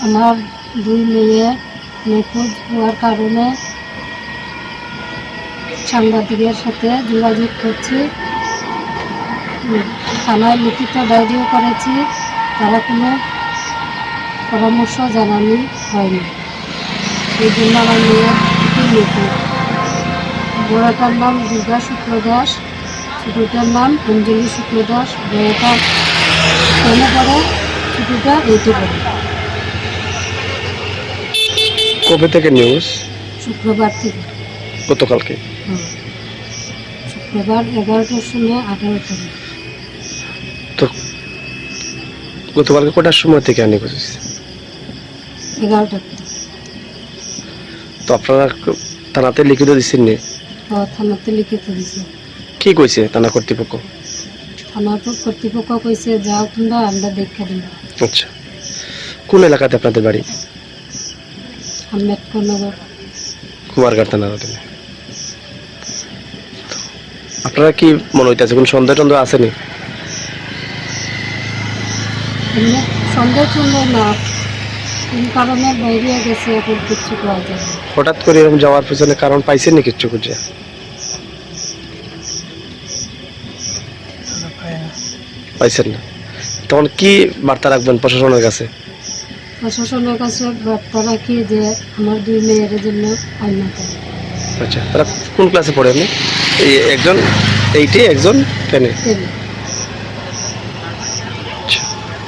আমার দুই মেয়ে নিখোঁজ হওয়ার কারণে সাংবাদিকের সাথে যোগাযোগ করছি, থানায় লিখিত ডায়েরিও করেছি, তারা কোনো পরামর্শ জানানো হয়নি। এই জন্য আমার মেয়ের নিখোঁজ। বড়টার নাম দুর্গা শুক্ল দাস, ছোটোটার নাম অঞ্জলি শুক্ল দাস। বড়টা 10-এ পড়ে, ছোটোটা 8-এ পড়ে। কবে থেকে নিউজ? শুক্রবার থেকে। গতকালকে? শুক্রবার 11টার সময় 18 তারিখ। তো গতকালকে কটার সময় থেকে আনি বুঝেছি? 11টার থেকে। তো আপনারা থানাতে লিখিত দিচ্ছেন নি? থানাতে লিখিত দিছে। কি কইছে থানা কর্তৃপক্ষ? থানা কর্তৃপক্ষ কইছে যাও তোমরা, আমরা দেখা দিব। আচ্ছা, কোন এলাকাতে আপনাদের বাড়ি? আম্বেদকর নগর, কুমারঘাট থানার অধীনে। আপনারা কি মনে হইতেছে কোন সন্দেহ টন্দেহ আসেনি? এমনি সন্দেহ টন্দেহ না, কোন কারণে বাইরে গেছে এখন কিচ্ছু পাওয়া যায় না। হঠাৎ করে এরকম যাওয়ার পিছনে কারণ পাইছেন নি কিচ্ছু খুঁজে? পাইছেন না? তখন কি বার্তা রাখবেন প্রশাসনের কাছে? প্রশাসনের কাছে বার্তা রাখি যে আমার দুই মেয়ের জন্য আইন করে। আচ্ছা, তারা কোন ক্লাসে পড়ে? আপনি? এই একজন 8-এ, একজন 10-এ।